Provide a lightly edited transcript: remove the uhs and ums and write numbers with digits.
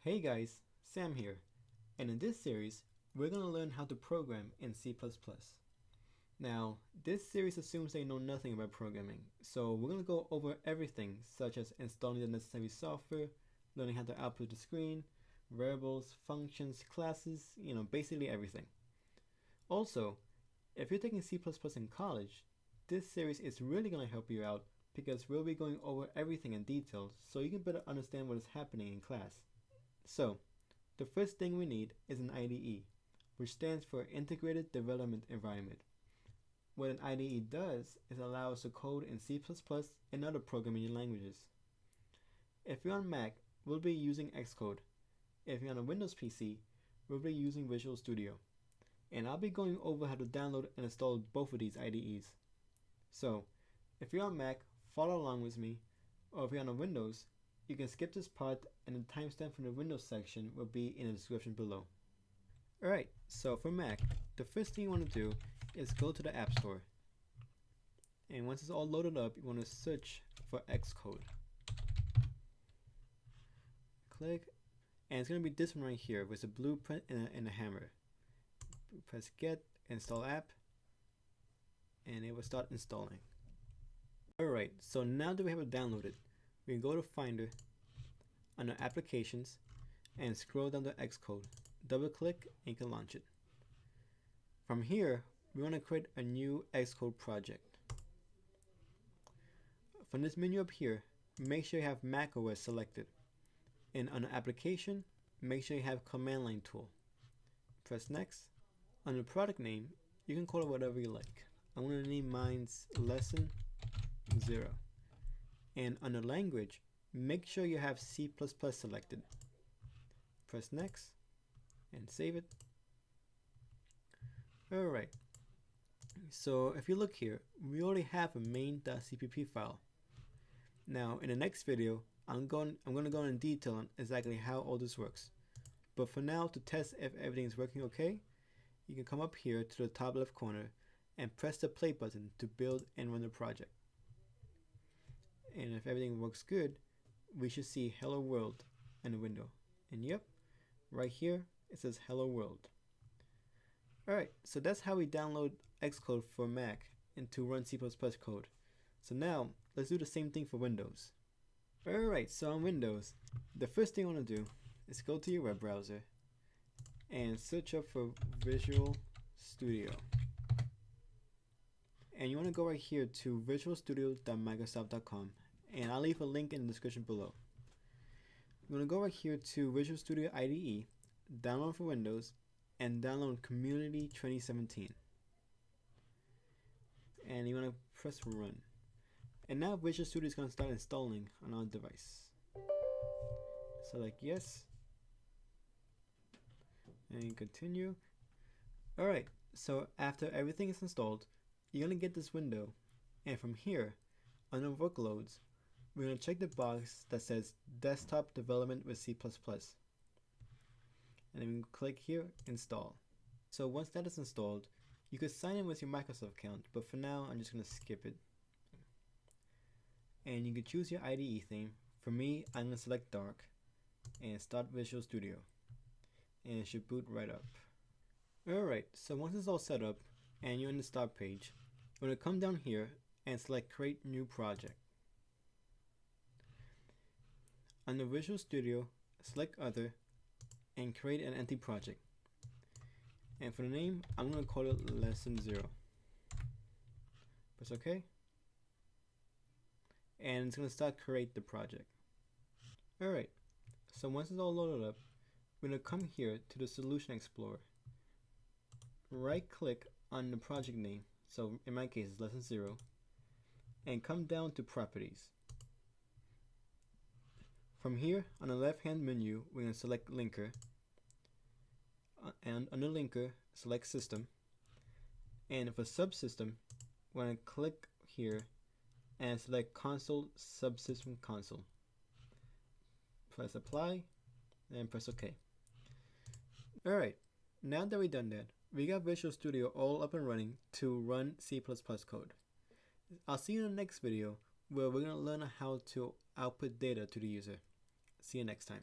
Hey guys, Sam here, and in this series, we're going to learn how to program in C++. Now, this series assumes they know nothing about programming, so we're going to go over everything such as installing the necessary software, learning how to output the screen, variables, functions, classes, basically everything. Also, if you're taking C++ in college, this series is really going to help you out because we'll be going over everything in detail so you can better understand what is happening in class. So, the first thing we need is an IDE, which stands for Integrated Development Environment. What an IDE does is allow us to code in C++ and other programming languages. If you're on Mac, we'll be using Xcode. If you're on a Windows PC, we'll be using Visual Studio. And I'll be going over how to download and install both of these IDEs. So, if you're on Mac, follow along with me, or if you're on a Windows, you can skip this part and the timestamp from the Windows section will be in the description below. Alright, so for Mac, the first thing you want to do is go to the App Store. And once it's all loaded up, you want to search for Xcode. Click, and it's going to be this one right here with a blueprint and a hammer. Press Get, Install App, and it will start installing. Alright, so now that we have it downloaded, we can go to Finder, under Applications, and scroll down to Xcode. Double click and you can launch it. From here, we want to create a new Xcode project. From this menu up here, make sure you have Mac OS selected. And under Application, make sure you have Command Line tool. Press Next. Under Product Name, you can call it whatever you like. I'm going to name mine Lesson 0. And under Language, make sure you have C++ selected. Press Next and save it. Alright, so if you look here, we already have a main.cpp file. Now in the next video, I'm going to go in detail on exactly how all this works. But for now, to test if everything is working okay, you can come up here to the top left corner and press the play button to build and run the project. And if everything works good, we should see Hello World in the window. And yep, right here it says Hello World. Alright, so that's how we download Xcode for Mac and to run C++ code. So now, let's do the same thing for Windows. Alright, so on Windows, the first thing I want to do is go to your web browser and search up for Visual Studio. And you want to go right here to visualstudio.microsoft.com, and I'll leave a link in the description below. You want to go right here to Visual Studio IDE, download for Windows, and download Community 2017. And you want to press Run. And now Visual Studio is going to start installing on our device. Select Yes, and continue. Alright, so after everything is installed, you're going to get this window, and from here, under Workloads, we're going to check the box that says Desktop Development with C++. And then we can click here, Install. So once that is installed, you could sign in with your Microsoft account, but for now, I'm just going to skip it. And you can choose your IDE theme. For me, I'm going to select Dark, and start Visual Studio. And it should boot right up. Alright, so once it's all set up, and you're in the start page, you're going to come down here and select Create New Project. Under Visual Studio, select Other and create an empty project. And for the name, I'm going to call it Lesson 0. Press OK. And it's going to start create the project. Alright, so once it's all loaded up, we're going to come here to the Solution Explorer. Right click on the project name, so in my case it's Lesson 0, and come down to Properties. From here, on the left hand menu, we're going to select Linker, and under Linker, select System, and for Subsystem, we're going to click here and select Console Subsystem Console. Press Apply, and press OK. Alright, now that we've done that, we got Visual Studio all up and running to run C++ code. I'll see you in the next video where we're going to learn how to output data to the user. See you next time.